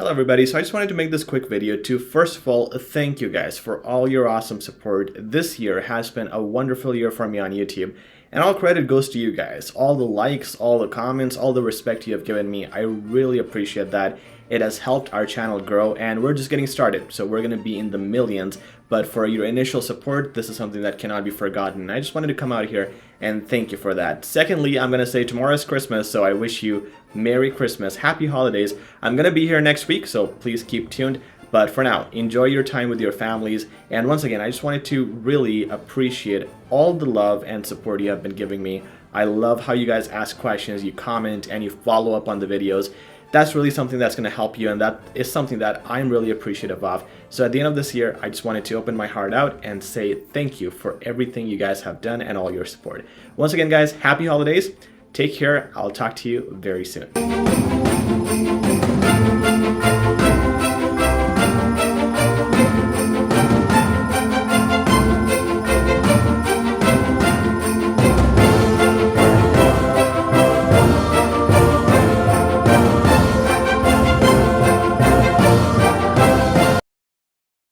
Hello everybody, so I just wanted to make this quick video to first of all thank you guys for all your awesome support. This year has been a wonderful year for me on YouTube, and all credit goes to you guys. All the likes, all the comments, all the respect you have given me, I really appreciate that. It has helped our channel grow, and we're just getting started, so we're going to be in the millions. But for your initial support, this is something that cannot be forgotten. I just wanted to come out here and thank you for that. Secondly, I'm going to say tomorrow's Christmas, so I wish you Merry Christmas, Happy Holidays. I'm going to be here next week, so please keep tuned. But for now, enjoy your time with your families. And once again, I just wanted to really appreciate all the love and support you have been giving me. I love how you guys ask questions, you comment, and you follow up on the videos. That's really something that's going to help you, and that is something that I'm really appreciative of. So at the end of this year, I just wanted to open my heart out and say thank you for everything you guys have done and all your support. Once again, guys, happy holidays. Take care. I'll talk to you very soon.